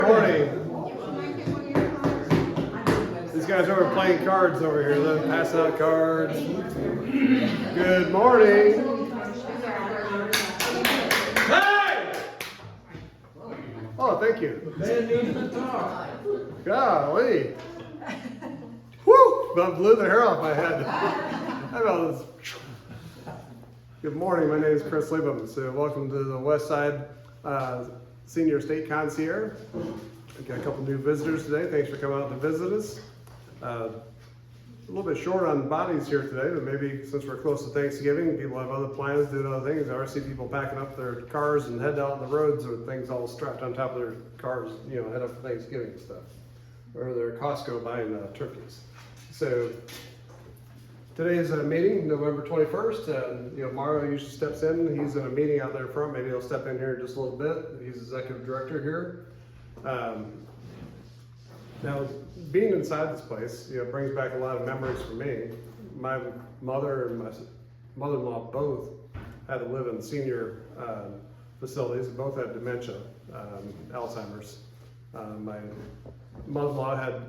Morning. These guys are playing cards over here. They're passing out cards. Good morning. Hey! Oh, thank you. Man needs to talk. Golly. Woo! That blew the hair off my head. I know this. Good morning. My name is Chris Liebum. So welcome to the West Side Senior State Concierge. We've got a couple new visitors today. Thanks for coming out to visit us. A little bit short on bodies here today, but maybe since we're close to Thanksgiving, people have other plans, doing other things. I already see people packing up their cars and heading out on the roads with things all strapped on top of their cars, head up for Thanksgiving and stuff. Or they're at Costco buying turkeys. So today's meeting, November 21st, and Mario usually steps in. He's in a meeting out there front. Maybe he'll step in here in just a little bit. He's executive director here. Now, being inside this place, brings back a lot of memories for me. My mother and my mother-in-law both had to live in senior facilities. Both had dementia, Alzheimer's. My mother-in-law had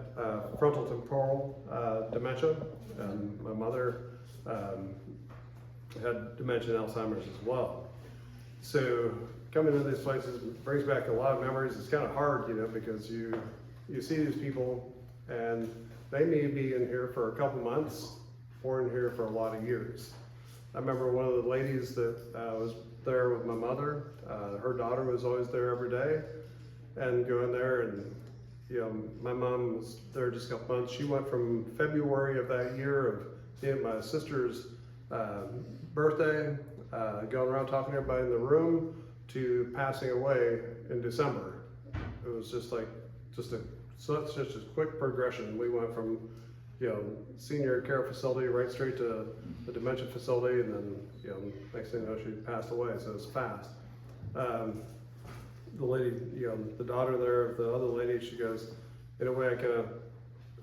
frontal temporal dementia, and my mother had dementia and Alzheimer's as well. So coming into these places brings back a lot of memories. It's kind of hard, because you see these people and they may be in here for a couple months or in here for a lot of years. I remember one of the ladies that was there with my mother. Her daughter was always there every day, and going there, and my mom was there just a couple months. She went from February of that year of my sister's birthday, going around talking to everybody in the room, to passing away in December. It was just such a quick progression. We went from senior care facility right straight to the dementia facility, and then next thing you know, she passed away. So it's fast. The lady, the daughter there, the other lady, she goes, in a way, I kind of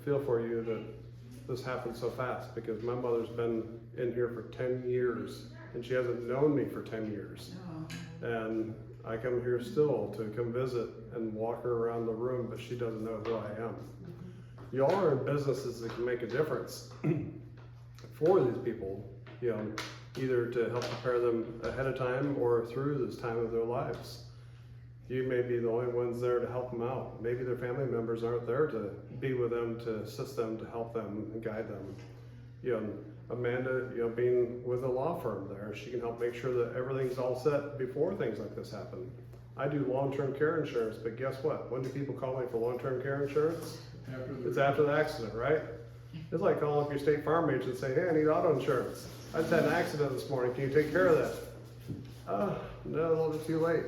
feel for you that this happened so fast, because my mother's been in here for 10 years and she hasn't known me for 10 years. And I come here still to come visit and walk her around the room, but she doesn't know who I am. Y'all are in businesses that can make a difference for these people, either to help prepare them ahead of time or through this time of their lives. You may be the only ones there to help them out. Maybe their family members aren't there to be with them, to assist them, to help them and guide them. Amanda, being with a law firm there, she can help make sure that everything's all set before things like this happen. I do long-term care insurance, but guess what? When do people call me for long-term care insurance? It's after the accident, right? It's like calling up your State Farm agent and saying, hey, I need auto insurance. I just had an accident this morning. Can you take care of that? No, a little bit too late.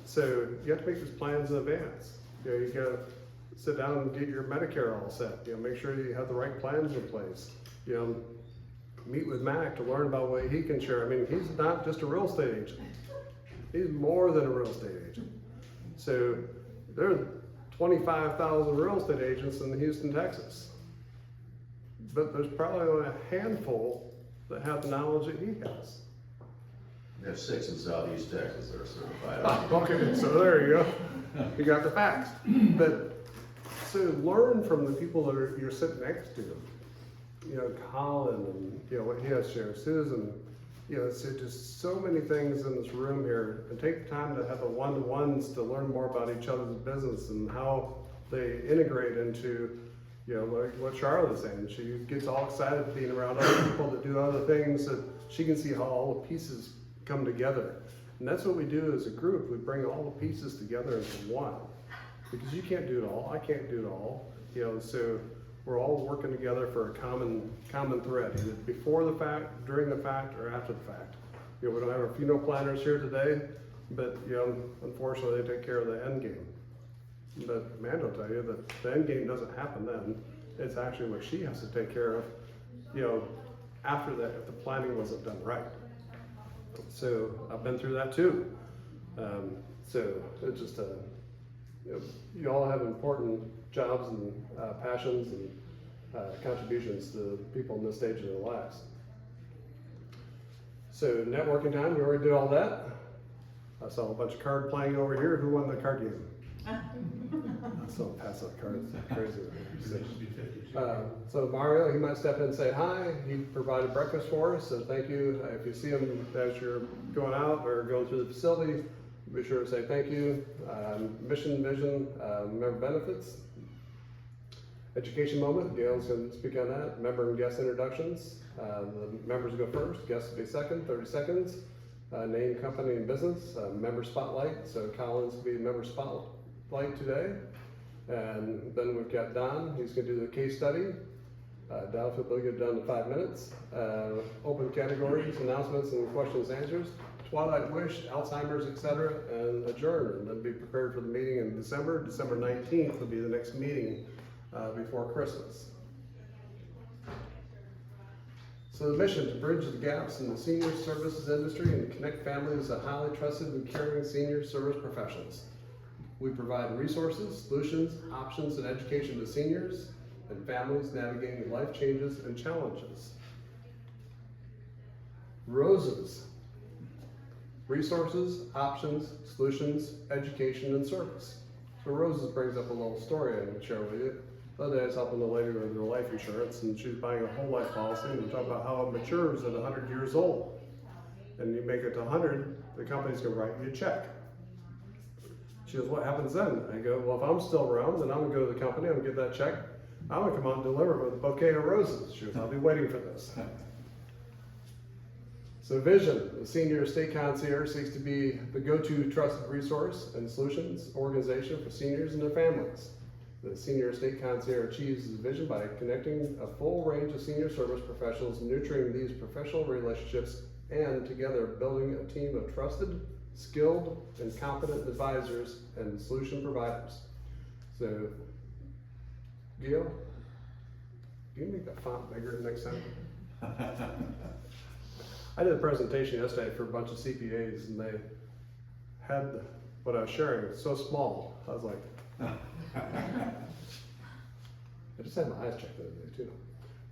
So you have to make these plans in advance. You gotta sit down and get your Medicare all set. Make sure you have the right plans in place. Meet with Mac to learn about what he can share. I mean, he's not just a real estate agent. He's more than a real estate agent. So there are 25,000 real estate agents in Houston, Texas. But there's probably only a handful that have the knowledge that he has. There's 6 in Southeast Texas that are certified. Okay, so there you go. You got the facts. But so learn from the people that you're sitting next to. Colin, and what he has to share, Susan. So just so many things in this room here, and take the time to have the one-to-ones to learn more about each other's business and how they integrate into, like what Charlotte is saying. She gets all excited being around other people that do other things, that she can see how all the pieces come together. And that's what we do as a group. We bring all the pieces together into one, because you can't do it all. I can't do it all. So we're all working together for a common thread, either before the fact, during the fact, or after the fact. We don't have our funeral planners here today, but unfortunately they take care of the end game. But Amanda will tell you that the end game doesn't happen then. It's actually what she has to take care of, after that, if the planning wasn't done right. So I've been through that too. So it's just you all have important jobs and passions and contributions to people in this stage of their lives. So networking time, we already did all that. I saw a bunch of card playing over here. Who won the card game? So pass out cards, it's crazy. So Mario, he might step in and say hi. He provided breakfast for us, so thank you. If you see him as you're going out or going through the facility, be sure to say thank you. Mission, vision, member benefits. Education moment, Gail's going to speak on that. Member and guest introductions. The members go first, guests will be second, 30 seconds. Name, company, and business. Member spotlight, so Collins will be member spotlight today. And then we've got Don, he's going to do the case study. Don will get done in 5 minutes. Open categories, announcements, and questions and answers. Twilight wish, Alzheimer's, etc., and adjourn. And then be prepared for the meeting in December. December 19th will be the next meeting before Christmas. So the mission: to bridge the gaps in the senior services industry and connect families of highly trusted and caring senior service professionals. We provide resources, solutions, options, and education to seniors and families navigating life changes and challenges. ROSES: resources, options, solutions, education, and service. So ROSES brings up a little story I'm going to share with you. The other day I was helping a lady with her life insurance, and she's buying a whole life policy, and we're talking about how it matures at 100 years old. And you make it to 100, the company's going to write you a check. She goes, what happens then? I go, well, if I'm still around, then I'm going to go to the company, I'm going to get that check. I'm going to come out and deliver with a bouquet of roses. She goes, I'll be waiting for this. So vision: the senior estate concierge seeks to be the go-to trusted resource and solutions organization for seniors and their families. The senior estate concierge achieves his vision by connecting a full range of senior service professionals, nurturing these professional relationships, and together building a team of trusted, skilled, and competent advisors and solution providers. So, Gil, can you make that font bigger next time? I did a presentation yesterday for a bunch of CPAs, and they had what I was sharing so small. I was like, I just had my eyes checked the other day too.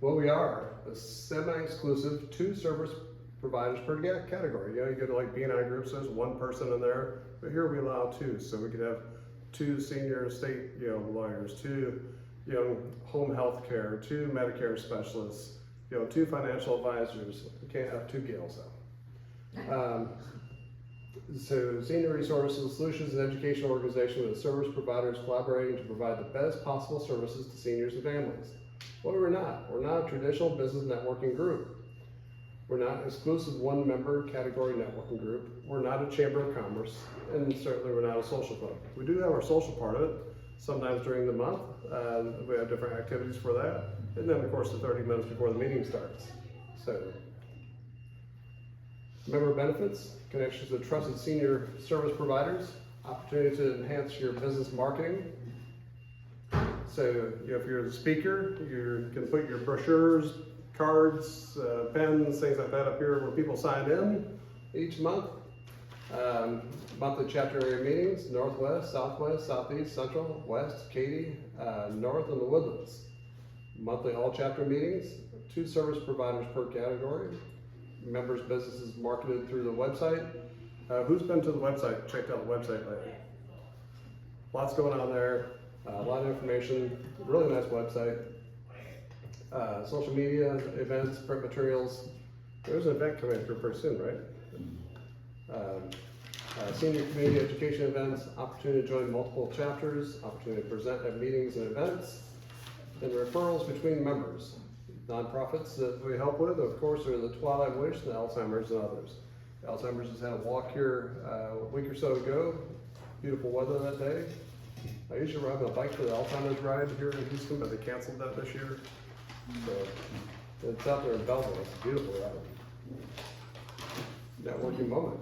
Well, we are a semi-exclusive 2 service providers per category. You know, you go to like B&I groups, there's 1 person in there, but here we allow 2. So we could have 2 senior estate, lawyers, 2, home health care, 2 Medicare specialists, 2 financial advisors. We can't have 2 Gales though. So senior resources, solutions, and education organization with service providers collaborating to provide the best possible services to seniors and families. Well, we're not a traditional business networking group. We're not an exclusive 1-member category networking group. We're not a chamber of commerce, and certainly we're not a social club. We do have our social part of it. Sometimes during the month, we have different activities for that. And then of course the 30 minutes before the meeting starts. So, member benefits: connections to trusted senior service providers, opportunity to enhance your business marketing. So, if you're the speaker, you can put your brochures, cards, pens, things like that up here where people sign in each month. Monthly chapter area meetings: Northwest, Southwest, Southeast, Central, West, Katy, North, and the Woodlands. Monthly all chapter meetings, 2 service providers per category. Members' businesses marketed through the website. Who's been to the website, checked out the website lately? Lots going on there, a lot of information, really nice website. Social media, events, print materials. There's an event coming up pretty soon, right? Senior community education events, opportunity to join multiple chapters, opportunity to present at meetings and events, and referrals between members. Nonprofits that we help with, of course, are the Twilight Wish, the Alzheimer's, and others. The Alzheimer's has had a walk here a week or so ago. Beautiful weather that day. I usually ride my bike for the Alzheimer's ride here in Houston, but they canceled that this year. So it's out there in Belleville. It's a beautiful ride. Networking moment.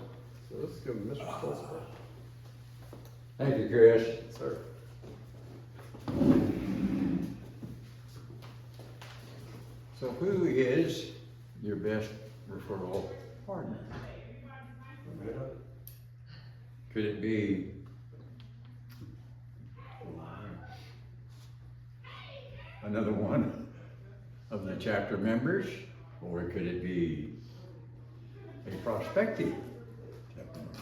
So let's give Mr. Stolzberg. Thank you, Chris. Sir. So who is your best referral partner? Could it be another one of the chapter members, or could it be a prospective chapter member?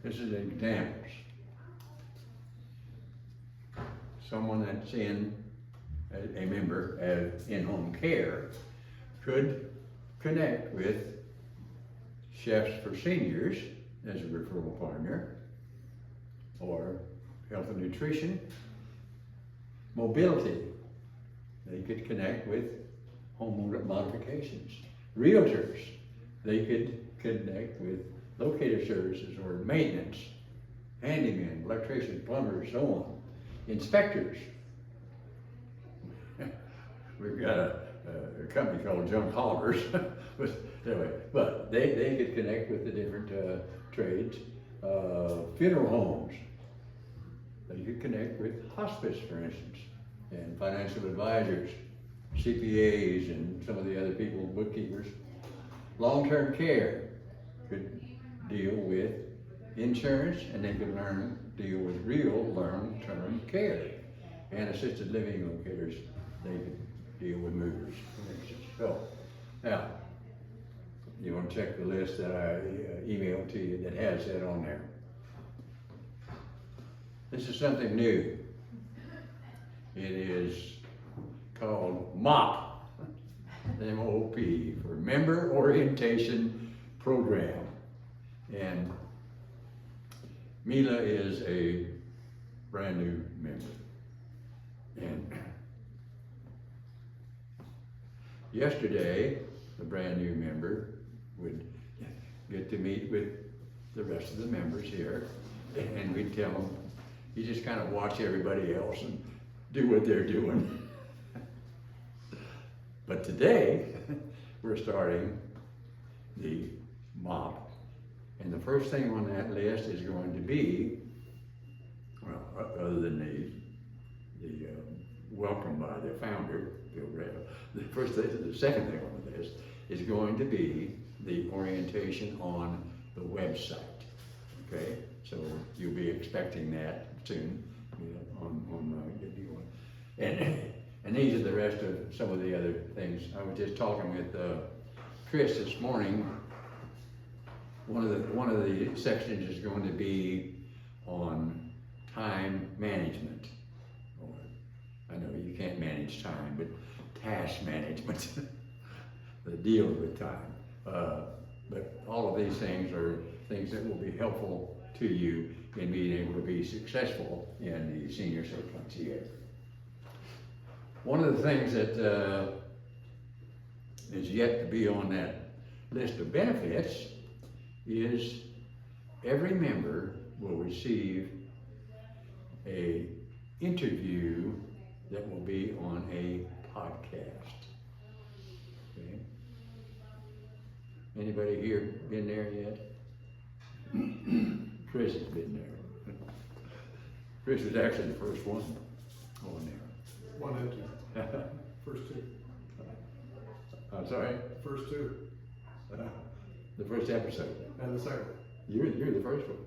This is examples. Someone that's in, a member of in-home care could connect with Chefs for Seniors as a referral partner, or health and nutrition, mobility. They could connect with home modifications. Realtors, they could connect with locator services or maintenance, handyman, electrician, plumbers, so on. Inspectors. We've got a company called Junk Haulers, but they could connect with the different trades. Funeral homes, they could connect with hospice, for instance, and financial advisors, CPAs, and some of the other people, bookkeepers. Long-term care could deal with insurance, and they could deal with real long-term care. And assisted living locators, they could deal with movers, for instance. So, now, you want to check the list that I emailed to you that has that on there. This is something new. It is called MOP, M-O-P, for Member Orientation Program. And Mila is a brand new member. And yesterday, the brand new member would get to meet with the rest of the members here, and we'd tell them, you just kind of watch everybody else and do what they're doing. But today, we're starting the MOP. And the first thing on that list is going to be, well, other than the welcome by the founder, Bill Ray, the second thing on the list is going to be the orientation on the website. Okay, so you'll be expecting that soon, and these are the rest of some of the other things. I was just talking with Chris this morning. One of the sections is going to be on time management. I know you can't manage time, but task management, the deal with time. But all of these things are things that will be helpful to you in being able to be successful in the senior state concierge. One of the things that is yet to be on that list of benefits is every member will receive an interview that will be on a podcast. Okay. Anybody here been there yet? Chris has been there. Chris was actually the first one on there. One and two. First two. I'm sorry? First two. The first episode. And the second one. You're the first one.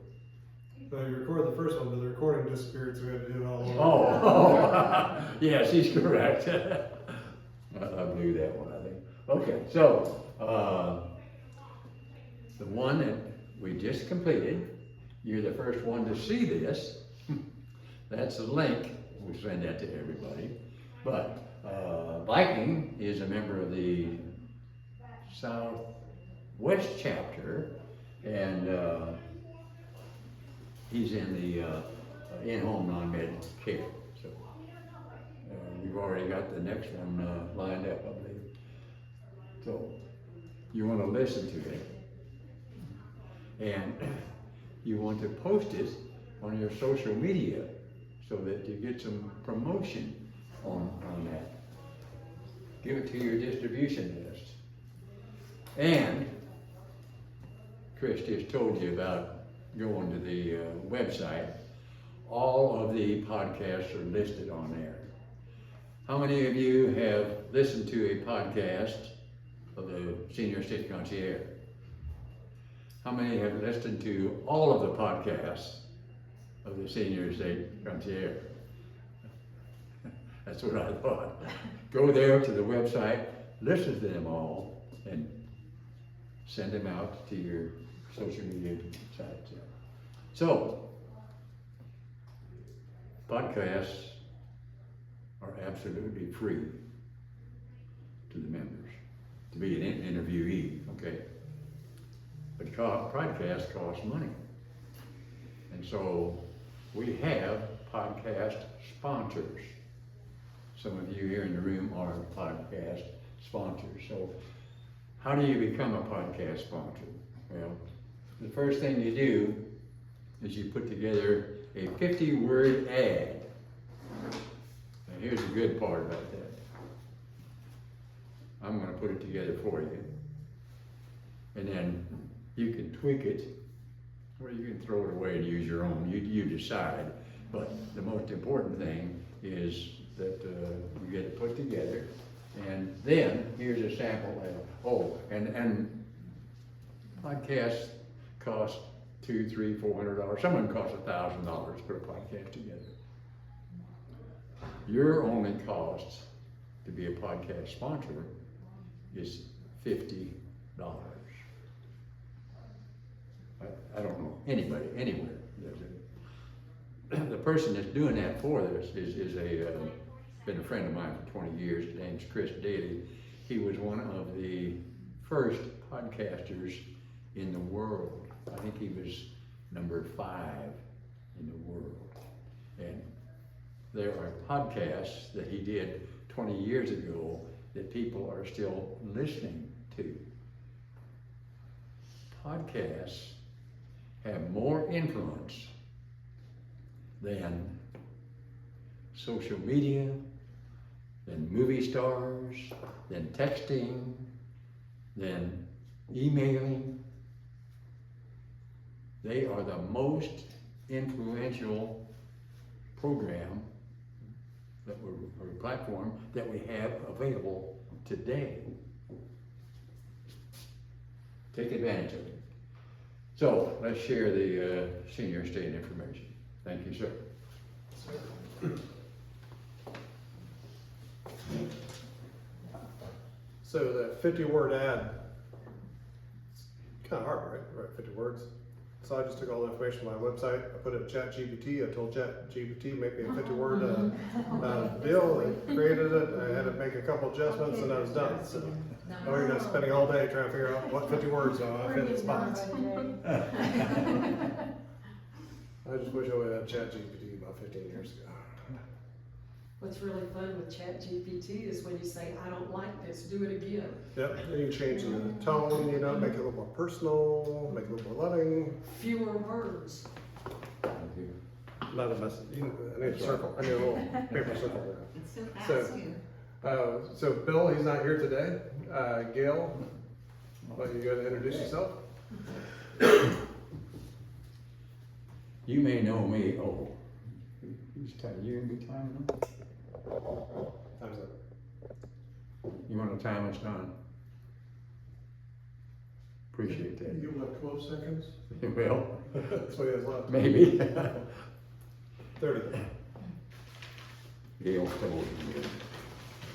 So you recorded the first one, but the recording disappeared, so we had to do it all over. Oh, yes, he's correct. I blew that one, I think. Okay, so the one that we just completed, you're the first one to see this. That's a link. We'll send that to everybody. But Viking is a member of the Southwest chapter, and he's in the in-home non-med care. So we've already got the next one lined up, I believe. So you want to listen to it, and you want to post it on your social media so that you get some promotion on that. Give it to your distribution list. And Chris just told you about going to the website. All of the podcasts are listed on there. How many of you have listened to a podcast of the Senior State Concierge? How many have listened to all of the podcasts of the Senior State Concierge? That's what I thought. Go there to the website, listen to them all, and send them out to your social media sites. So, podcasts are absolutely free to the members, to be an interviewee, okay? But podcast costs money. And so we have podcast sponsors. Some of you here in the room are podcast sponsors. So how do you become a podcast sponsor? Well, the first thing you do is you put together a 50-word ad. Now here's the good part about that. I'm going to put it together for you. And then you can tweak it, or you can throw it away and use your own. You decide. But the most important thing is that you get it put together. And then here's a sample. And podcasts cost $200, $300, $400. Some of them cost $1,000 to put a podcast together. Your only cost to be a podcast sponsor is $50. I don't know anybody anywhere does it. The person that's doing that for us is been a friend of mine for 20 years. His name's Chris Daly. He was one of the first podcasters in the world. I think he was number 5 in the world. And there are podcasts that he did 20 years ago that people are still listening to. Podcasts have more influence than social media, than movie stars, than texting, than emailing. They are the most influential program or platform that we have available today. Take advantage of it. So let's share the senior state information. Thank you, sir. So that 50-word ad, it's kind of hard, right? To write 50 words. So I just took all the information from my website, I put it in ChatGPT, I told ChatGPT make me a 50-word deal, and created it, I had to make a couple adjustments, and I was done. So, you're not spending all day trying to figure out what 50 words are fit in the spots. I just wish I would have had ChatGPT about 15 years ago. What's really fun with ChatGPT is when you say, I don't like this, do it again. Yep, and you can change the tone, make it a little more personal, make it a little more loving. Fewer words. Thank you. Not a message. I need a circle. I need a little paper circle there. It's so fast So- too. So Bill, he's not here today. Gail, why don't you go ahead and introduce yourself? You may know me. Oh, he's time. You gonna be timing him? Time's up. You want to time us down? Appreciate that. You want 12 seconds? Well, That's what he has left. maybe. 30. Gail told me.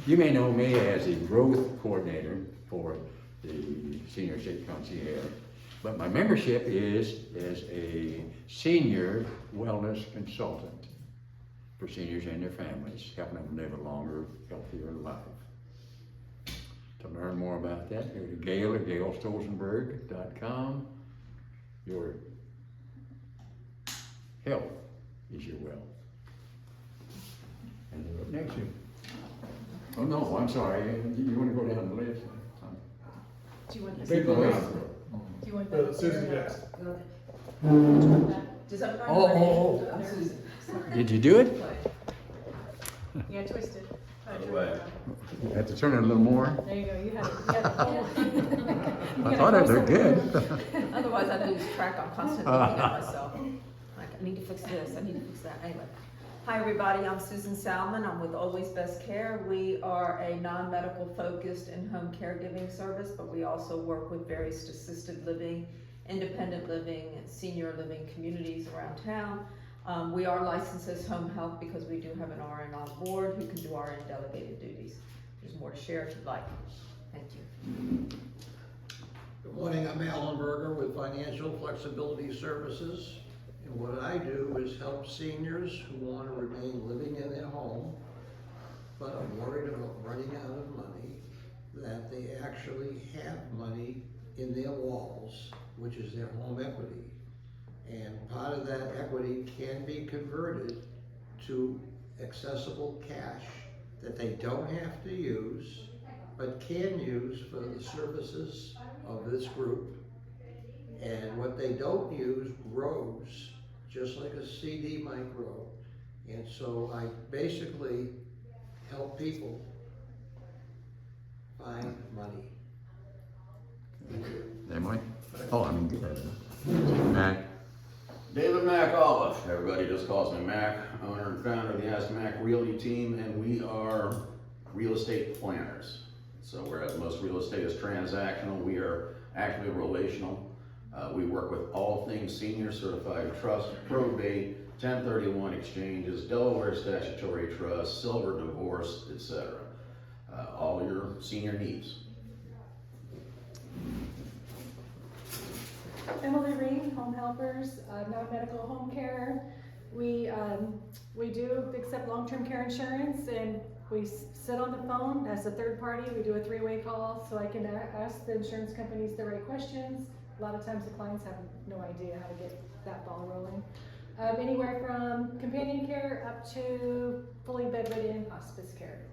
You may know me as the growth coordinator for the senior state concierge, but my membership is as a senior wellness consultant for seniors and their families, helping them live a longer, healthier life. To learn more about that, go to Gail at gailstolzenberg.com. Your health is your wealth. And then up next you. Oh no, I'm sorry. You want to go down the list? Do you want this? Big Do list. you want that? Susan Jackson. Does everybody? Oh. I'm Susan. Sorry. Did you do it? Yeah, twist it. By the way. You have to turn it a little more. There you go, you have the whole. I thought it looked good. Otherwise I'd lose track. I'm constantly looking at myself. Like, I need to fix this, I need to fix that. Anyway. Hi everybody, I'm Susan Salmon. I'm with Always Best Care. We are a non-medical focused in-home caregiving service, but we also work with various assisted living, independent living, and senior living communities around town. We are licensed as home health because we do have an RN on board who can do RN delegated duties. There's more to share if you'd like. Thank you. Good morning, I'm Alan Berger with Financial Flexibility Services. And what I do is help seniors who want to remain living in their home, but are worried about running out of money, that they actually have money in their walls, which is their home equity. And part of that equity can be converted to accessible cash that they don't have to use, but can use for the services of this group. And what they don't use grows, just like a CD might grow. And so I basically help people find money. Emily? Oh, I mean, Mac? David Mac Olive, everybody just calls me Mac, owner and founder of the Ask Mac Realty team, and we are real estate planners. So whereas most real estate is transactional, we are actually relational. We work with all things senior certified trust, probate, 1031 exchanges, Delaware statutory trust, silver divorce, etc. All your senior needs. Emily Reed, Home Helpers, non-medical home care. We do accept long-term care insurance, and we sit on the phone as a third party. We do a three-way call, so I can ask the insurance companies the right questions. A lot of times the clients have no idea how to get that ball rolling. Anywhere from companion care up to fully bedridden hospice care.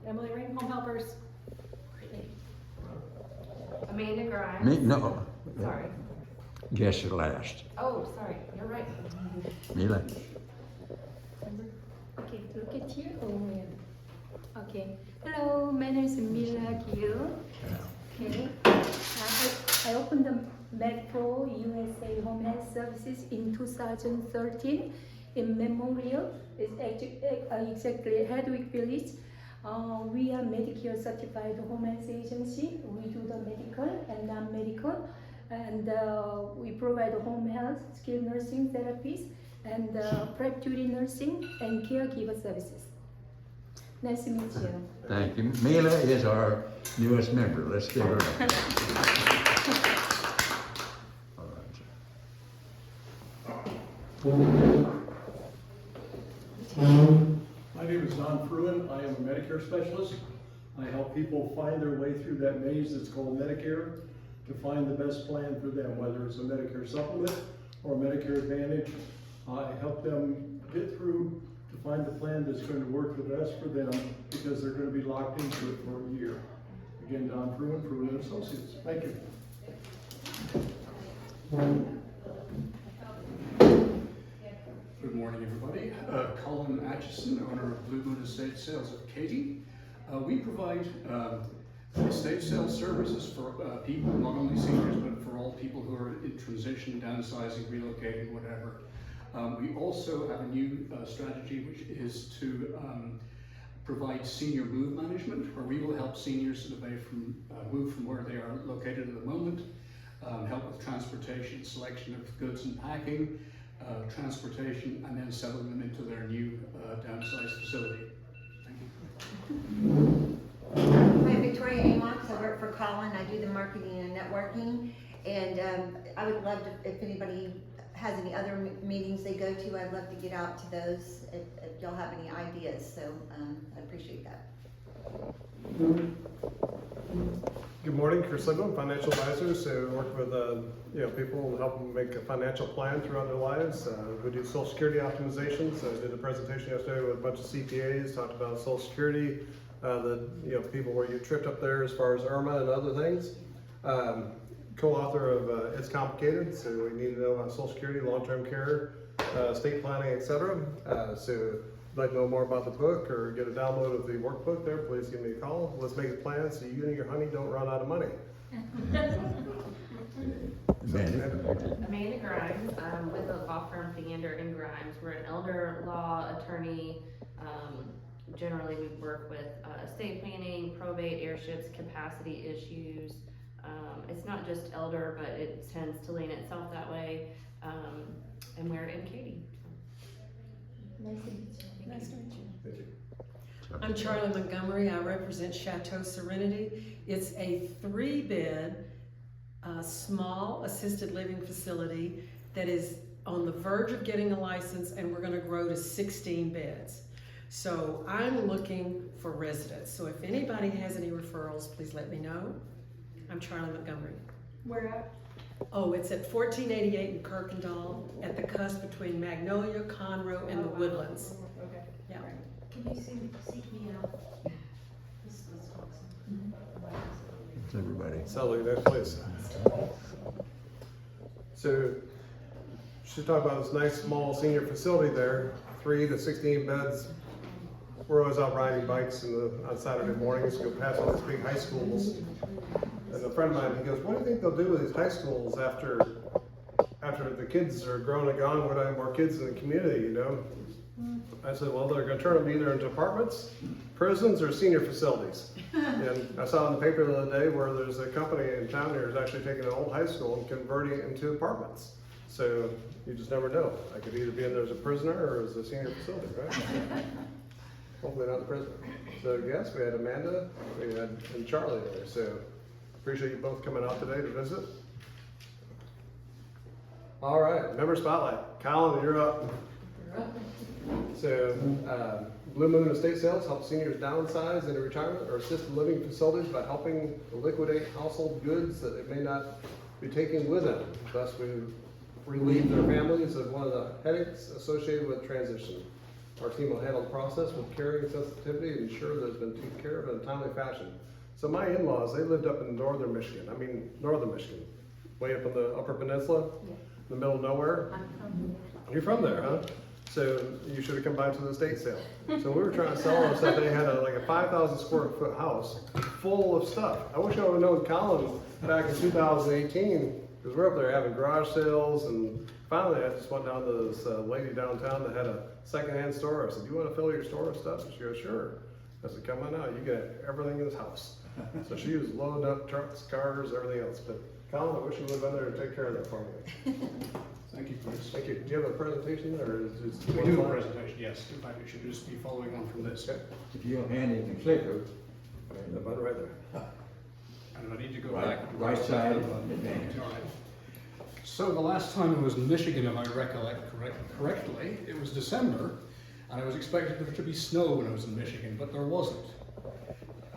Emily Reed, Home Helpers. Amanda Grimes. Me? No. Sorry. Guess you're last. Oh, sorry, you're right. Mila? Okay, look at you. Oh, okay. Hello, my name is Mila Gill. Okay. I opened the Metro USA Home Health Services in 2013 in Memorial. It's exactly Hedwig Village. We are Medicare certified home health agency. We do the medical and non-medical, and we provide home health, skilled nursing therapies, and prep duty nursing and caregiver services. Nice to meet you. Thank you. Mila is our newest member. Let's give her a... All right. My name is Don Fruin. I am a Medicare specialist. I help people find their way through that maze that's called Medicare to find the best plan for them, whether it's a Medicare supplement or Medicare Advantage. I help them get through to find the plan that's going to work the best for them because they're going to be locked into it for a year. Again, Don Fruin, Fruin & Associates. Thank you. Good morning, everybody. Colin Atchison, owner of Blue Moon Estate Sales of Katy. We provide estate sales services for people, not only seniors, but for all people who are in transition, downsizing, relocating, whatever. We also have a new strategy, which is to provide senior move management, where we will help seniors move from where they are located at the moment, help with transportation, selection of goods and packing, transportation, and then settling them into their new downsized facility. Thank you. Hi, Victoria Amos. I work for Colin. I do the marketing and networking, and I would love to, if anybody has any other meetings they go to, I'd love to get out to those if y'all have any ideas, so I appreciate that. Good morning, Chris Lidman, financial advisor. So we work with people to help them make a financial plan throughout their lives. We do Social Security optimizations. I did a presentation yesterday with a bunch of CPAs, talked about Social Security, people where you tripped up there as far as IRMA and other things. Co-author of It's Complicated, so we need to know about Social Security, long-term care, estate planning, etc. So if you'd like to know more about the book or get a download of the workbook there, please give me a call. Let's make a plan so you and your honey don't run out of money. Amanda Grimes, with the law firm Theander and Grimes. We're an elder law attorney. Generally, we work with estate planning, probate, heirships, capacity issues. It's not just elder, but it tends to lean itself that way. And we're in Katy. Nice to meet you. Nice to meet you. Thank you. I'm Charlie Montgomery. I represent Chateau Serenity. It's a 3-bed, small assisted living facility that is on the verge of getting a license, and we're gonna grow to 16 beds. So I'm looking for residents. So if anybody has any referrals, please let me know. I'm Charlie Montgomery. Where at? Oh, it's at 1488 in Kirkendall, at the cusp between Magnolia, Conroe, and the Woodlands. Okay. Yeah. Can you seek me out? Let's talk some. It's everybody. Sally, next place. So, she's talking about this nice small senior facility there, 3 to 16 beds. We're always out riding bikes on Saturday mornings, go past all these big high schools. And a friend of mine, he goes, what do you think they'll do with these high schools after the kids are grown and gone? We're having more kids in the community, you know? I said, well, they're gonna turn them either into apartments, prisons, or senior facilities. And I saw in the paper the other day where there's a company in town here is actually taking an old high school and converting it into apartments. So you just never know. I could either be in there as a prisoner or as a senior facility, right? Hopefully not the prisoner. So yes, we had Amanda, we had and Charlie there. So appreciate you both coming out today to visit. All right, member spotlight. Colin, you're up. So, Blue Moon Estate Sales helps seniors downsize into retirement or assisted living facilities by helping to liquidate household goods that they may not be taking with them. Thus, we relieve their families of one of the headaches associated with transition. Our team will handle the process with caring sensitivity and ensure that it's been taken care of in a timely fashion. So my in-laws, they lived up in northern Michigan, way up in the Upper Peninsula, in the middle of nowhere. You're from there, huh? So you should have come by to the estate sale. So we were trying to sell them stuff. They had like a 5,000 square foot house full of stuff. I wish I would have known Colin back in 2018, because we're up there having garage sales, and finally I just went down to this lady downtown that had a secondhand store. I said, do you want to fill your store with stuff? And she goes, sure. I said, come on out, you get everything in this house. So she was loading up trucks, cars, everything else. But Colin, I wish you would have been there to take care of that for me. Thank you, Chris. Thank you. Do you have a presentation or is it just? We do have a presentation, yes. In fact, it should just be following on from this. Okay. If you don't hand it to clicker, The button right there. And I need to go back. right side. All right. So the last time I was in Michigan, if I recollect correctly, it was December, and I was expecting there to be snow when I was in Michigan, but there wasn't.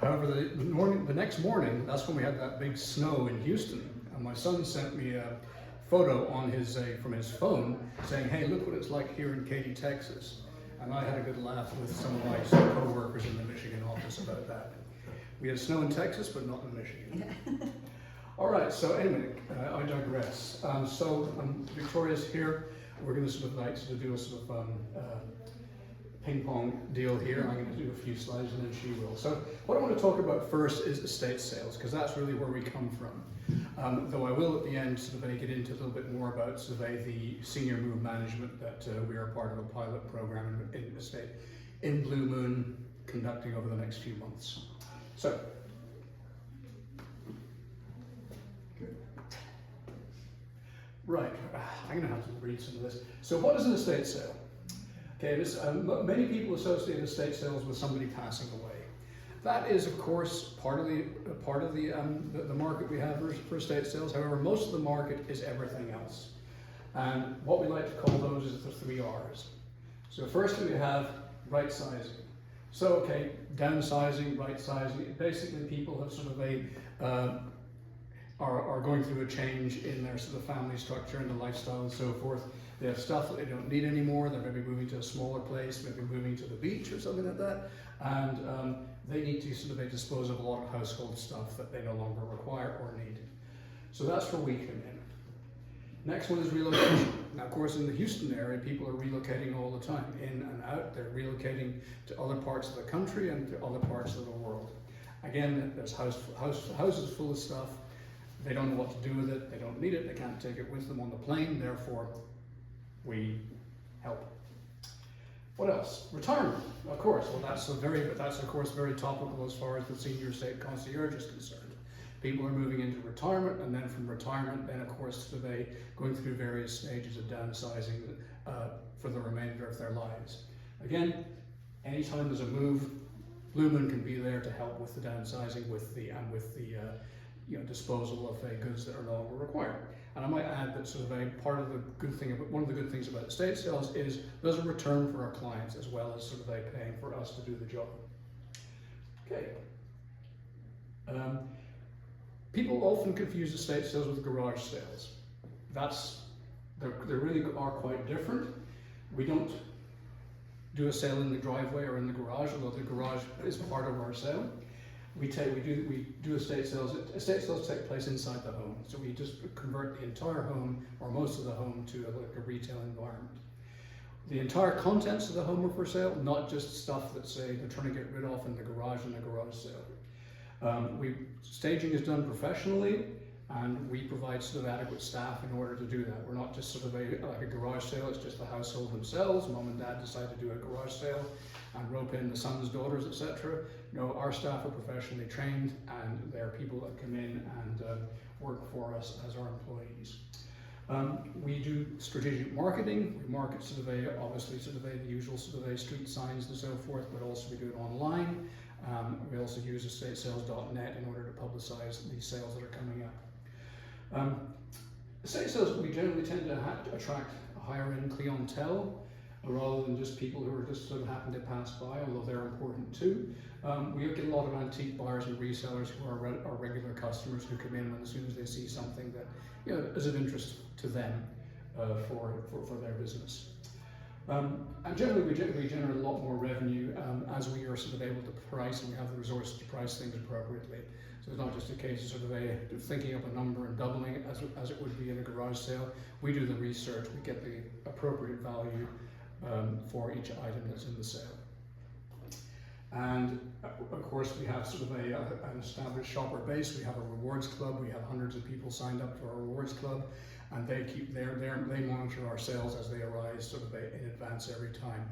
However, the next morning, that's when we had that big snow in Houston, and my son sent me a photo on from his phone saying, hey, look what it's like here in Katy, Texas. And I had a good laugh with some of my co-workers in the Michigan office about that. We had snow in Texas, but not in Michigan. All right, so anyway, I digress. So Victoria's here. We're going to sort of do a sort of ping pong deal here. I'm going to do a few slides and then she will. So what I want to talk about first is estate sales, because that's really where we come from. Though I will at the end sort of get into a little bit more about sort of the senior move management that we are part of a pilot program in estate in Blue Moon conducting over the next few months. So. Right, I'm going to have to read some of this. So what is an estate sale? Okay, many people associate estate sales with somebody passing away. That is, of course, part of the market we have for estate sales. However, most of the market is everything else. And what we like to call those is the 3 R's. So firstly, we have right sizing. So, okay, downsizing, right sizing. Basically, people have sort of are going through a change in their sort of family structure and the lifestyle and so forth. They have stuff that they don't need anymore. They're maybe moving to a smaller place, maybe moving to the beach or something like that. And they need to sort of dispose of a lot of household stuff that they no longer require or need. So that's where we come in. Next one is relocation. Now, of course, in the Houston area, people are relocating all the time, in and out. They're relocating to other parts of the country and to other parts of the world. Again, there's houses full of stuff. They don't know what to do with it. They don't need it. They can't take it with them on the plane. Therefore, we help. What else? Retirement, of course. Well, that's of course very topical as far as the senior estate concierge is concerned. People are moving into retirement, and then from retirement, then of course they going through various stages of downsizing for the remainder of their lives. Again, anytime there's a move, Blue Moon can be there to help with the downsizing, with the disposal of goods that are no longer required. And I might add that sort of a part of the good thing, one of the good things about estate sales is there's a return for our clients as well as sort of a paying for us to do the job. Okay. People often confuse estate sales with garage sales. They really are quite different. We don't do a sale in the driveway or in the garage, although the garage is part of our sale. We do estate sales. Estate sales take place inside the home, so we just convert the entire home or most of the home to like a retail environment. The entire contents of the home are for sale, not just stuff that say they're trying to get rid of in the garage sale. Staging is done professionally, and we provide sort of adequate staff in order to do that. We're not just sort of like a garage sale, it's just the household themselves. Mom and dad decide to do a garage sale and rope in the sons, daughters, etc. No, our staff are professionally trained, and they're people that come in and work for us as our employees. We do strategic marketing. We market sort of obviously the usual sort of street signs and so forth, but also we do it online. We also use estatesales.net in order to publicize these sales that are coming up. Estate sales, we generally tend to attract a higher end clientele rather than just people who are just sort of happen to pass by, although they're important too. We get a lot of antique buyers and resellers who are our regular customers who come in as soon as they see something that is of interest to them for their business. And generally we generate a lot more revenue as we are sort of able to price, and we have the resources to price things appropriately. So it's not just a case of sort of thinking up a number and doubling it as it would be in a garage sale. We do the research, we get the appropriate value for each item that's in the sale. And of course we have sort of an established shopper base. We have a rewards club. We have hundreds of people signed up to our rewards club, and they monitor our sales as they arise sort of in advance every time.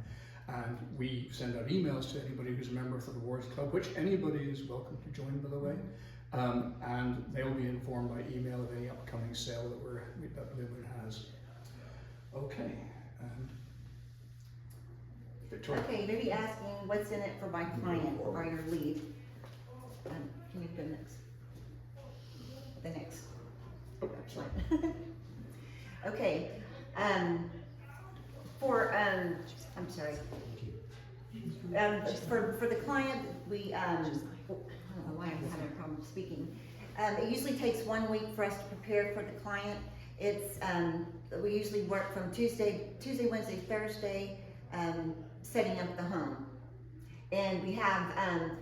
And we send out emails to anybody who's a member of the rewards club, which anybody is welcome to join, by the way. And they will be informed by email of any upcoming sale that Blue Moon has. Okay. Victoria. Okay, maybe asking what's in it for my client or your lead. Can you go next? The next. Slide. Okay. I'm sorry. For the client, we I don't know why I'm having a problem speaking. It usually takes 1 week for us to prepare for the client. It's we usually work from Tuesday, Wednesday, Thursday, setting up the home. And we have,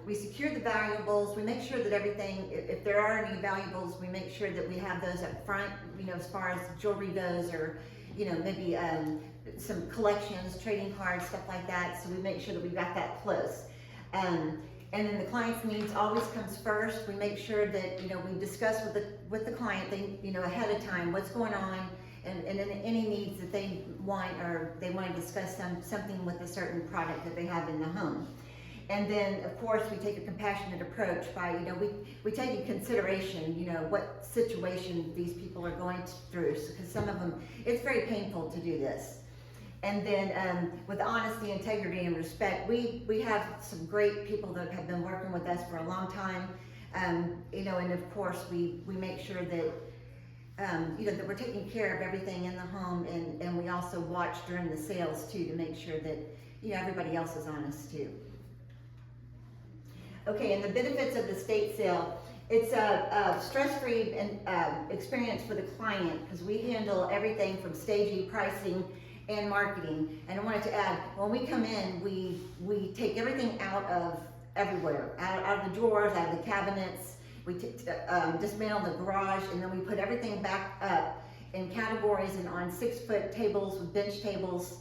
we secure the valuables. We make sure that everything, if there are any valuables, we make sure that we have those up front, as far as jewelry goes, or, maybe some collections, trading cards, stuff like that. So we make sure that we've got that close. And then the client's needs always comes first. We make sure that, we discuss with the client, ahead of time, what's going on, and any needs that they want, or they want to discuss something with a certain product that they have in the home. And then, of course, we take a compassionate approach by, we take in consideration, what situation these people are going through, because some of them, it's very painful to do this. And then, with honesty, integrity, and respect, we have some great people that have been working with us for a long time, and of course, we make sure that, that we're taking care of everything in the home, and we also watch during the sales too, to make sure that, everybody else is honest too. Okay, and the benefits of the estate sale, it's a stress-free experience for the client, because we handle everything from staging, pricing, and marketing. And I wanted to add, when we come in, we take everything out of everywhere, out of the drawers, out of the cabinets. We dismantle the garage, and then we put everything back up in categories and on 6-foot tables with bench tables,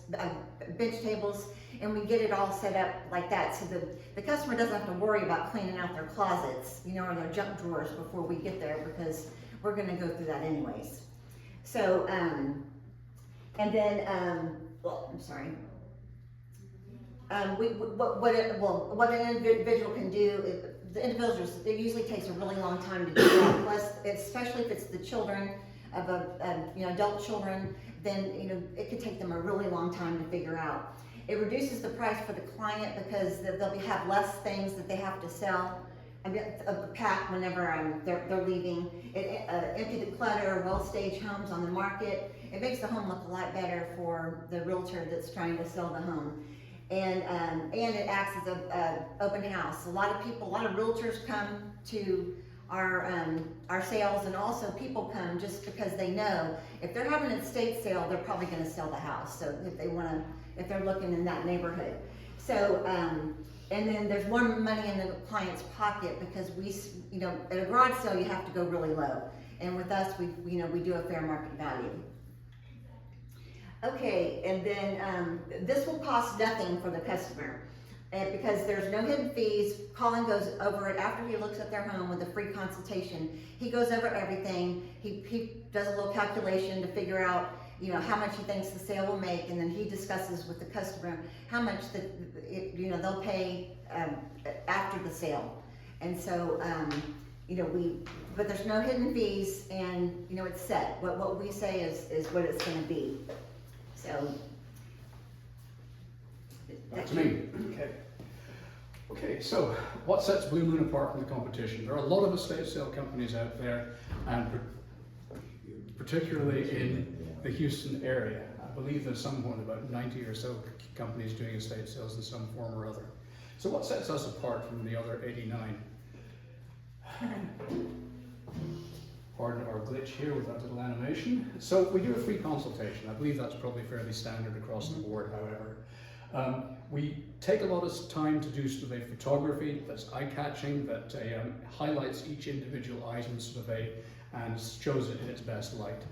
and we get it all set up like that, so the customer doesn't have to worry about cleaning out their closets, or their junk drawers before we get there, because we're going to go through that anyways. So, and then, I'm sorry. What an individual can do, the individuals, it usually takes a really long time to do that. Plus, especially if it's the children of adult children, then it could take them a really long time to figure out. It reduces the price for the client because they'll have less things that they have to sell a pack whenever they're leaving. It empty the clutter, well-staged homes on the market. It makes the home look a lot better for the realtor that's trying to sell the home. And it acts as a open house. A lot of realtors come to our sales, and also people come just because they know if they're having an estate sale, they're probably gonna sell the house. So if they're looking in that neighborhood. So, and then there's more money in the client's pocket because at a garage sale, you have to go really low. And with us, we do a fair market value. Okay, and then this will cost nothing for the customer because there's no hidden fees. Colin goes over it after he looks at their home with a free consultation. He goes over everything. He does a little calculation to figure out how much he thinks the sale will make, and then he discusses with the customer how much they'll pay after the sale. And so but there's no hidden fees, and it's set. What we say is what it's going to be. So Back to me. Okay, so what sets Blue Moon apart from the competition? There are a lot of estate sale companies out there, and particularly in the Houston area. I believe there's somewhat about 90 or so companies doing estate sales in some form or other. So what sets us apart from the other 89? Pardon our glitch here with that little animation. So we do a free consultation. I believe that's probably fairly standard across the board, however. We take a lot of time to do survey photography that's eye-catching, that highlights each individual item survey and shows it in its best light.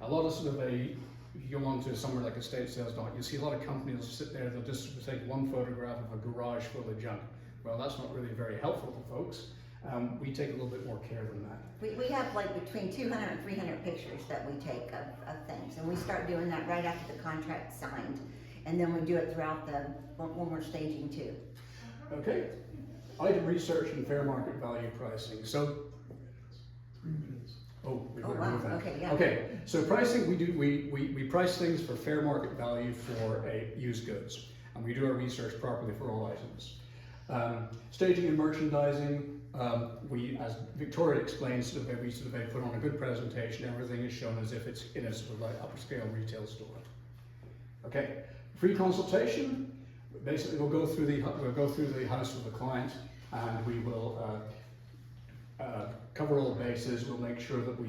A lot of survey, if you go on to somewhere like estatesales.com, you see a lot of companies sit there, they'll just take one photograph of a garage full of junk. Well, that's not really very helpful to folks. We take a little bit more care than that. we have like between 200 and 300 pictures that we take of things, and we start doing that right after the contract's signed, and then we do it throughout when we're staging too. Okay, item research and fair market value pricing. So, we better move that. Okay, yeah. Okay, so pricing, we price things for fair market value for used goods, and we do our research properly for all items. Staging and merchandising, as Victoria explains, we put on a good presentation. Everything is shown as if it's in a sort of like upscale retail store. Okay, free consultation. Basically, we'll go through the house with the client, and we will cover all bases. We'll make sure that we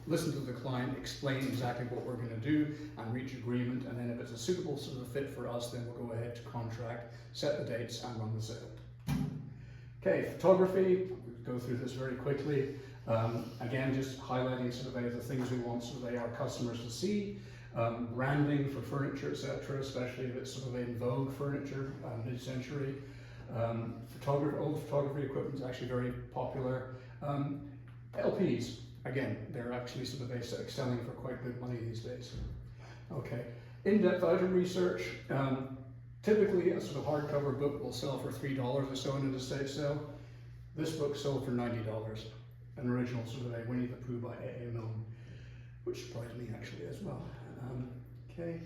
listen to the client, explain exactly what we're going to do, and reach agreement. And then, if it's a suitable sort of fit for us, then we'll go ahead to contract, set the dates, and run the sale. Okay, photography. We'll go through this very quickly. Again, just highlighting the things we want our customers to see. Branding for furniture, etc., especially if it's sort of in vogue furniture, mid-century. Old photography equipment is actually very popular. LPs, again, they're actually selling for quite good money these days. Okay, in-depth item research. Typically, a sort of hardcover book will sell for $3 or so in an estate sale. This book sold for $90. An original Winnie the Pooh by A.A. Milne, which surprised me actually as well. Okay,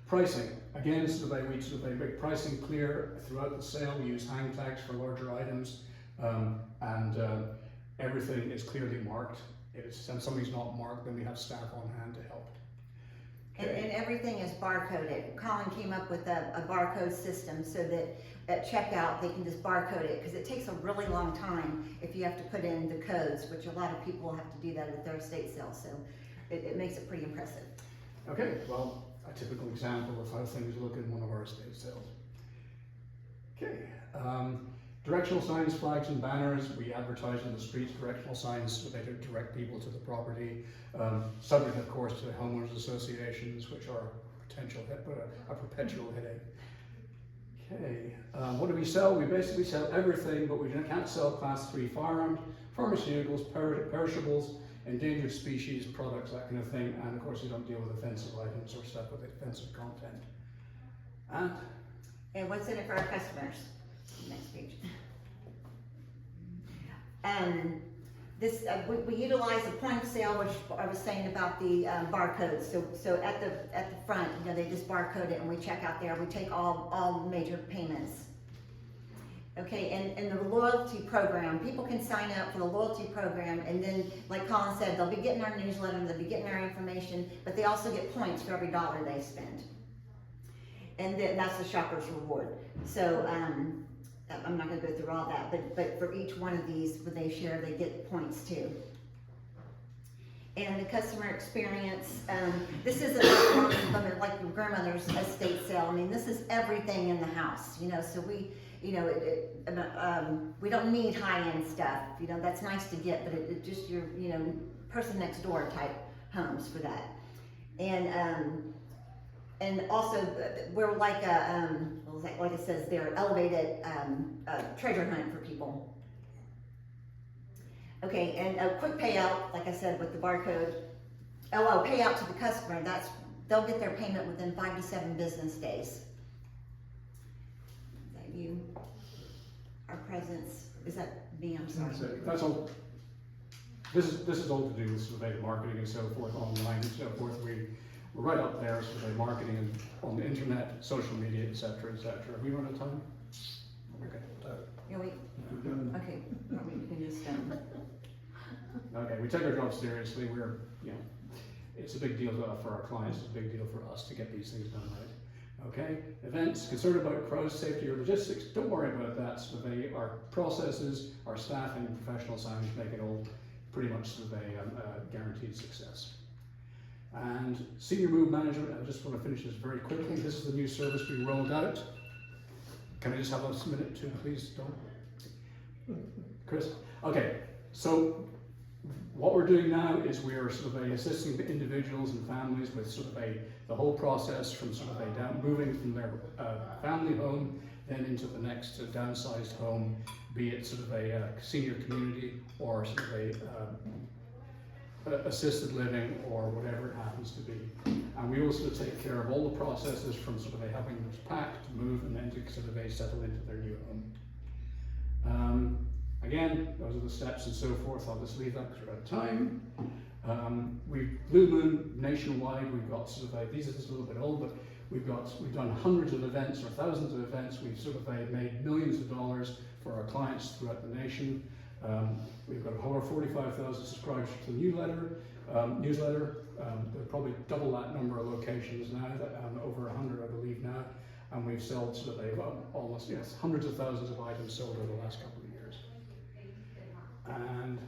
pricing. Again, we make pricing clear throughout the sale. We use hang tags for larger items, and everything is clearly marked. If somebody's not marked, then we have staff on hand to help. Okay. And everything is barcoded. Colin came up with a barcode system so that at checkout they can just barcode it, because it takes a really long time if you have to put in the codes, which a lot of people have to do that at their estate sale. So it makes it pretty impressive. Okay, well, a typical example of how things look in one of our estate sales. Okay, directional signs, flags, and banners. We advertise on the streets directional signs so they direct people to the property. Subject, of course, to homeowners associations, which are a perpetual headache. Okay, what do we sell? We basically sell everything, but we can't sell Class 3 firearms, pharmaceuticals, perishables, endangered species, products, that kind of thing, and of course we don't deal with offensive items or stuff with offensive content. And what's in it for our customers? Next page. We utilize the point of sale, which I was saying about the barcodes. So at the front, they just barcode it, and we check out there. We take all major payments. Okay, and the loyalty program, people can sign up for the loyalty program, and then, like Colin said, they'll be getting our newsletter, they'll be getting our information, but they also get points for every dollar they spend. And then that's the shopper's reward. So, I'm not gonna go through all that, but for each one of these, when they share, they get points too. And the customer experience, this isn't like your grandmother's estate sale. I mean, this is everything in the house, you know, so we, you know, we don't need high-end stuff, you know, that's nice to get, but it just your, you know, person next door type homes for that. And also, we're like a, like it says there, elevated treasure hunt for people. Okay, and a quick payout, like I said, with the barcode. Oh, payout to the customer, they'll get their payment within 5 to 7 business days. Is that you? Our presence, is that me? I'm sorry. That's all. This is all to do with survey marketing and so forth, online and so forth. We're right up there, survey marketing and on the internet, social media, etc., etc. Have we run out of time? Okay. Yeah, okay, we can just, Okay, we take our job seriously. We're, you know, it's a big deal for our clients. It's a big deal for us to get these things done right. Okay, events, concerned about crowd safety or logistics, don't worry about that. Survey our processes, our staffing, and professional signage make it all pretty much survey guaranteed success. And senior move management, I just want to finish this very quickly. This is the new service we rolled out. Can I just have a minute too, please, Don? Chris? Okay, so what we're doing now is we are sort of assisting the individuals and families with sort of the whole process from sort of moving from their family home then into the next downsized home, be it sort of a senior community or sort of assisted living or whatever it happens to be. And we also take care of all the processes from sort of helping them pack, to move, and then to sort of settle into their new home. Again, those are the steps and so forth. I'll just leave that because we're out of time. Blue Moon nationwide, we've got sort of these are just a little bit old, but we've done hundreds of events or thousands of events. We've sort of made millions of dollars for our clients throughout the nation. We've got over 45,000 subscribers to the newsletter. There's probably double that number of locations now, over 100 I believe now. And we've sold sort of almost hundreds of thousands of items sold over the last couple of years. And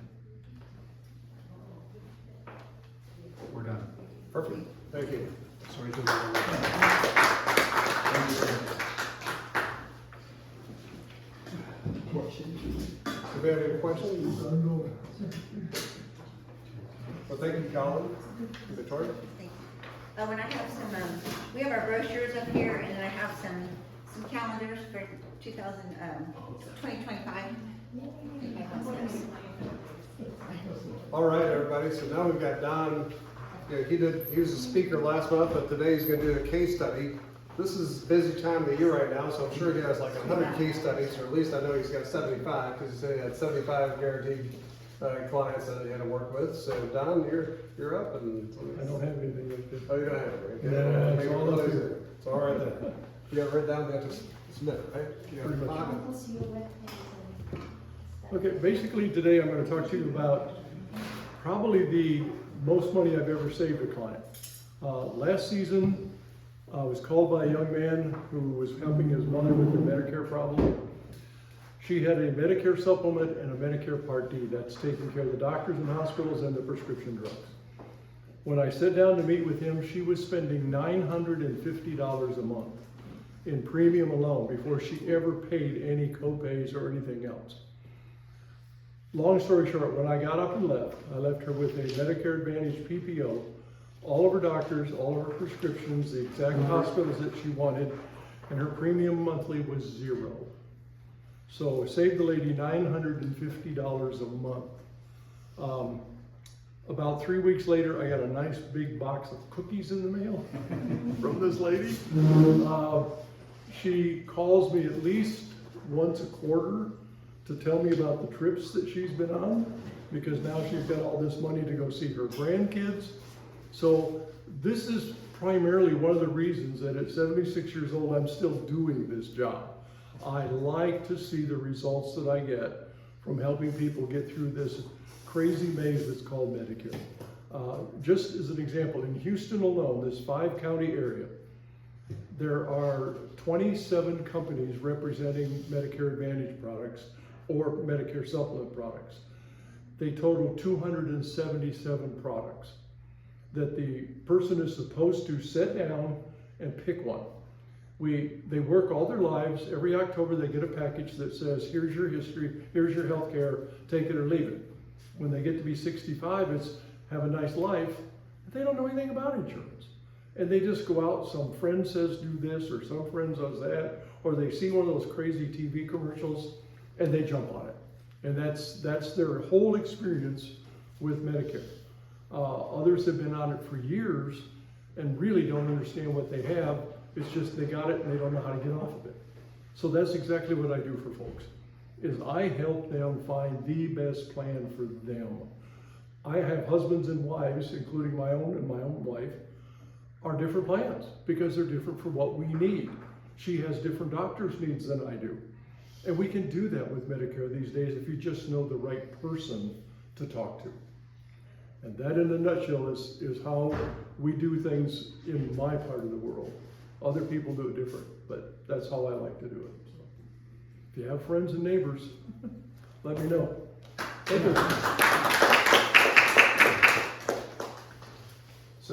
we're done. Perfect, thank you. Sorry to Do we have any questions? Well, thank you, Colin. Victoria? thank you. Oh, and I have some, we have our brochures up here, and then I have some calendars for 2025. All right, everybody, so now we've got Don. Yeah, he was a speaker last month, but today he's gonna do a case study. This is a busy time of the year right now, so I'm sure he has like 100 case studies, or at least I know he's got 75, because he said he had 75 guaranteed clients that he had to work with. So Don, you're up, and I don't have anything like this. oh, you don't have it, right? No, it's all up here. It's all right there. You got it written down, you have to submit, right? You Pretty got much. 5 minutes. Okay, basically today I'm going to talk to you about probably the most money I've ever saved a client. Last season, I was called by a young man who was helping his mother with the Medicare problem. She had a Medicare supplement and a Medicare Part D. That's taking care of the doctors and hospitals and the prescription drugs. When I sat down to meet with him, she was spending $950 a month in premium alone before she ever paid any co-pays or anything else. Long story short, when I got up and left, I left her with a Medicare Advantage PPO, all of her doctors, all of her prescriptions, the exact hospitals that she wanted, and her premium monthly was $0. So saved the lady $950 a month. About 3 weeks later, I got a nice big box of cookies in the mail from this lady. She calls me at least once a quarter to tell me about the trips that she's been on, because now she's got all this money to go see her grandkids. So this is primarily one of the reasons that at 76 years old, I'm still doing this job. I like to see the results that I get from helping people get through this crazy maze that's called Medicare. Just as an example, in Houston alone, this 5-county area, there are 27 companies representing Medicare Advantage products or Medicare Supplement products. They total 277 products that the person is supposed to sit down and pick one. They work all their lives. Every October they get a package that says, here's your history, here's your health care, take it or leave it. When they get to be 65, it's have a nice life. They don't know anything about insurance. And they just go out, some friend says do this, or some friend does that, or they see one of those crazy TV commercials, and they jump on it. And that's their whole experience with Medicare. Others have been on it for years and really don't understand what they have. It's just they got it and they don't know how to get off of it. So that's exactly what I do for folks, is I help them find the best plan for them. I have husbands and wives, including my own and my own wife, are different plans because they're different for what we need. She has different doctor's needs than I do. And we can do that with Medicare these days if you just know the right person to talk to. And that in a nutshell is how we do things in my part of the world. Other people do it different, but that's how I like to do it. So if you have friends and neighbors, let me know. Thank you.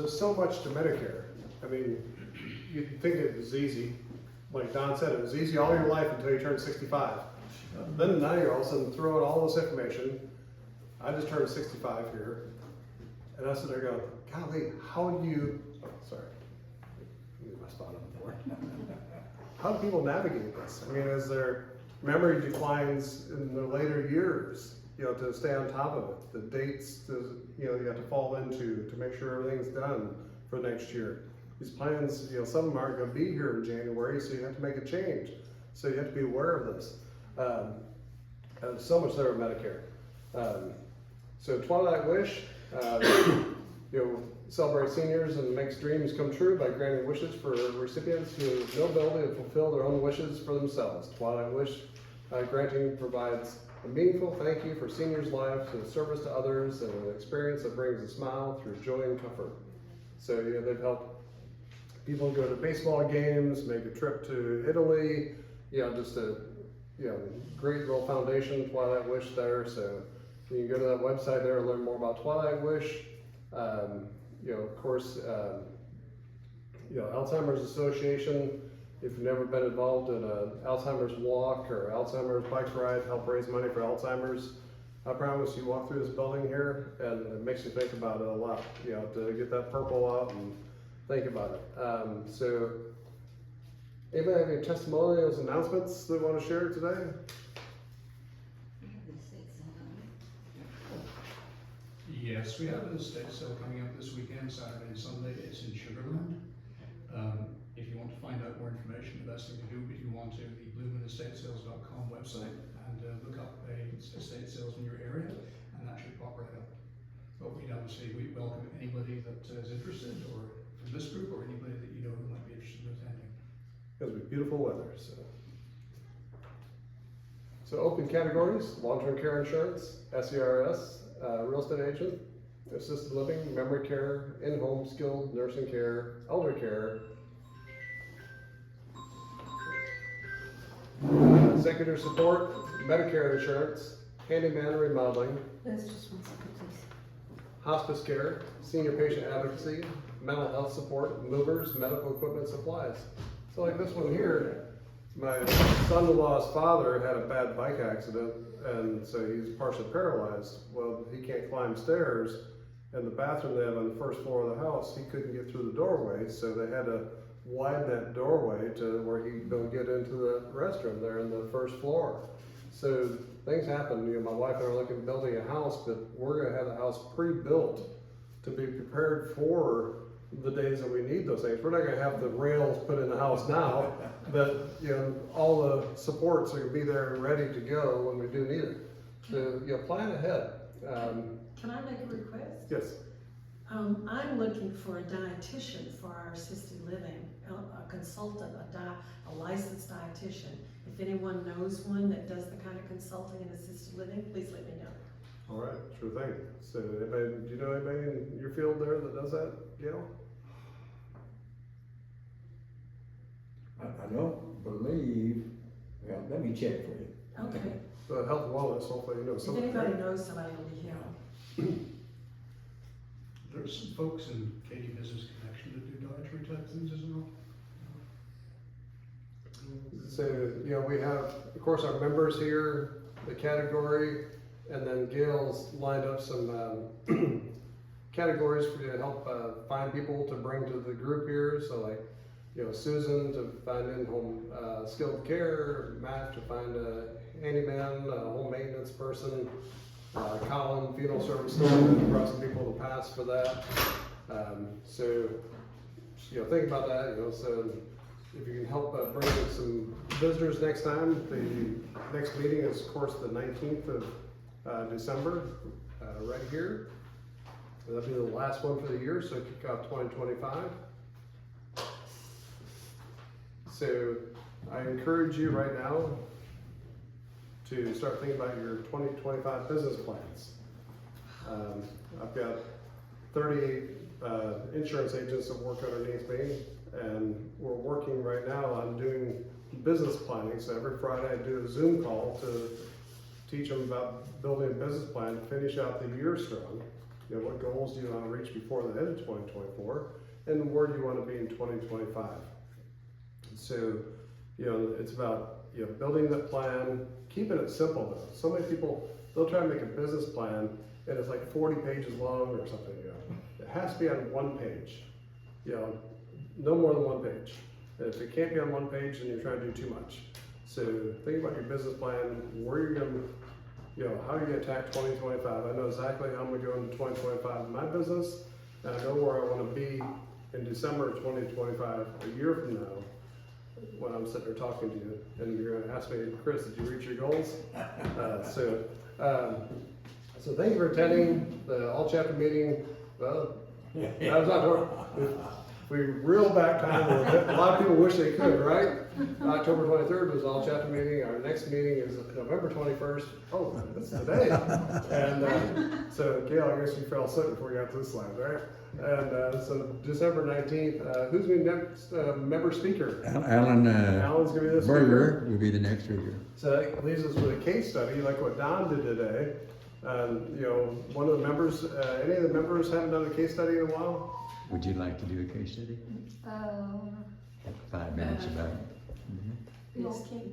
So much to Medicare. I mean, you'd think it was easy. Like Don said, it was easy all your life until you turned 65. Then now you're all of a sudden throwing all this information. I just turned 65 here. And I sit there going, golly, how do you, sorry, leave my spot on the floor. How do people navigate this? I mean, is there memory declines in the later years, to stay on top of it? The dates, you have to fall into to make sure everything's done for next year. These plans, some of them aren't going to be here in January, so you have to make a change. So you have to be aware of this. And so much there with Medicare. So Twilight Wish, celebrate seniors and makes dreams come true by granting wishes for recipients who have no ability to fulfill their own wishes for themselves. Twilight Wish granting provides a meaningful thank you for seniors' lives and service to others and an experience that brings a smile through joy and comfort. So they've helped people go to baseball games, make a trip to Italy, just a great little foundation, Twilight Wish there. So you can go to that website there and learn more about Twilight Wish. Of course, Alzheimer's Association, if you've never been involved in an Alzheimer's walk or Alzheimer's bike ride, help raise money for Alzheimer's. I promise you walk through this building here and it makes you think about it a lot, to get that purple out and think about it. So anybody have any testimonials, announcements they want to share today? Yes, we have an estate sale coming up this weekend, Saturday and Sunday. It's in Sugarland. If you want to find out more information, the best thing to do, if you want to, the BluemanEstateSales.com website and look up estate sales in your area, and that should pop right up. But we welcome anybody that is interested, or from this group, or anybody that who might be interested in attending. It's going to be beautiful weather. So open categories: long-term care insurance, SERS, real estate agent, assisted living, memory care, in-home skilled nursing care, elder care, executive support, Medicare insurance, handyman remodeling, Liz, just 1 second, please. hospice care, senior patient advocacy, mental health support, movers, medical equipment, supplies. So like this one here, my son-in-law's father had a bad bike accident, and so he's partially paralyzed. Well, he can't climb stairs, and the bathroom they have on the first floor of the house, he couldn't get through the doorway, so they had to widen that doorway to where he could get into the restroom there in the first floor. So things happen. My wife and I are looking at building a house, but we're going to have the house pre-built to be prepared for the days that we need those things. We're not going to have the rails put in the house now, but all the supports are going to be there and ready to go when we do need it. So plan ahead. Can I make a request? Yes. I'm looking for a dietitian for our assisted living. a consultant, a licensed dietitian. If anyone knows one that does the kind of consulting in assisted living, please let me know. All right, sure thing. So, anybody, do you know anybody in your field there that does that, Gail? I don't believe, well, let me check for you. Okay. Health and wellness, hopefully you know If somebody. anybody knows somebody, it'll be him. There's some folks in Katy Business Connection that do dietary type things as well. So, you know, we have, of course, our members here, the category, and then Gail's lined up some categories for you to help find people to bring to the group here. So like, you know, Susan to find in-home skilled care, Matt to find a handyman, a home maintenance person, Colin, funeral services, and brought some people in the past for that. So, you know, think about that, you know, so if you can help bring in some visitors next time, the next meeting is, of course, the 19th of December, right here. So that'll be the last one for the year, so kick off 2025. So I encourage you right now to start thinking about your 2025 business plans. I've got 38 insurance agents that work underneath me, and we're working right now on doing business planning. So every Friday I do a Zoom call to teach them about building a business plan to finish out the year strong. You know, what goals do you want to reach before the end of 2024, and where do you want to be in 2025? So, you know, it's about, you know, building that plan, keeping it simple though. So many people, they'll try to make a business plan and it's like 40 pages long or something, you know. It has to be on one page, you know, no more than one page. And if it can't be on one page, then you're trying to do too much. So think about your business plan, where you're gonna, you know, how you're gonna attack 2025. I know exactly how I'm gonna go into 2025 in my business, and I know where I wanna be in December of 2025, a year from now, when I'm sitting there talking to you, and you're gonna ask me, Chris, did you reach your goals? So thank you for attending the all chapter meeting. Well, I was not, we reel back time a little bit. A lot of people wish they could, right? October 23rd was all chapter meeting. Our next meeting is November 21st. Oh, that's today. And so Gail, I guess you fell asleep before you got to this slide, right? And so December 19th, who's going to be next member speaker? Alan's going to be the speaker. Berger will be the next speaker. So that leaves us with a case study like what Don did today. You know, one of the members, any of the members haven't done a case study in a while? Would you like to do a case study? 5 minutes about it. Okay.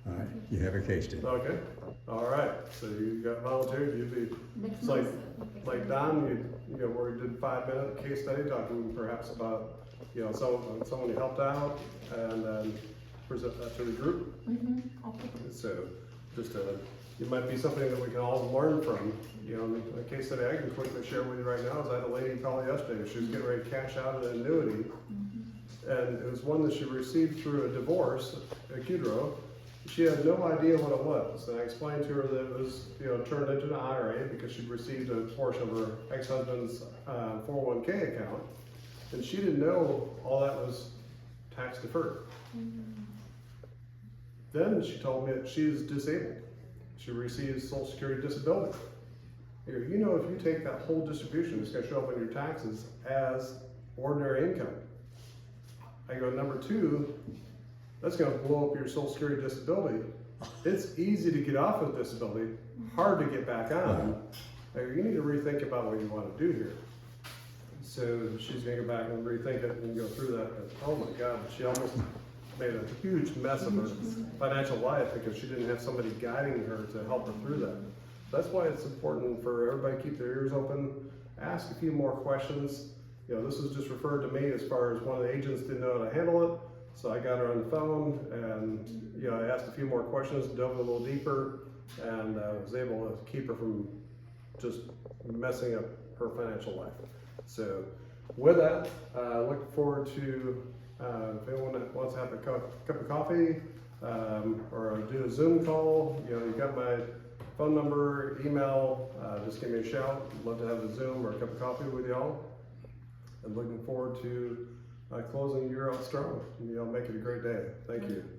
All right, you have a case study. Okay, all right, so you got volunteered, you'd be, Next it's month. like Don, you know, where we did 5-minute case study, talking perhaps about, you know, someone you helped out, and then present that to the group. Okay. So, just it might be something that we can all learn from. You know, the case study I can quickly share with you right now is I had a lady call yesterday, she was getting ready to cash out an annuity, and it was one that she received through a divorce, a QDRO. She had no idea what it was, and I explained to her that it was, you know, turned into an IRA because she'd received a portion of her ex-husband's 401k account, and she didn't know all that was tax deferred. Then she told me that she's disabled. She receives Social Security disability. You know, if you take that whole distribution, it's gonna show up on your taxes as ordinary income. I go, number 2, that's gonna blow up your Social Security disability. It's easy to get off of disability, hard to get back on. You need to rethink about what you wanna do here. So she's gonna go back and rethink it and go through that. And, oh my God, she almost made a huge mess of her financial life because she didn't have somebody guiding her to help her through that. That's why it's important for everybody to keep their ears open, ask a few more questions. You know, this was just referred to me as far as one of the agents didn't know how to handle it. So I got her on the phone and, you know, I asked a few more questions, dove a little deeper, and was able to keep her from just messing up her financial life. So with that, look forward to, if anyone wants to have a cup of coffee, or do a Zoom call, you know, you got my phone number, email, just give me a shout. I'd love to have a Zoom or a cup of coffee with y'all. I'm looking forward to closing the year out strong. And y'all make it a great day. Thank you.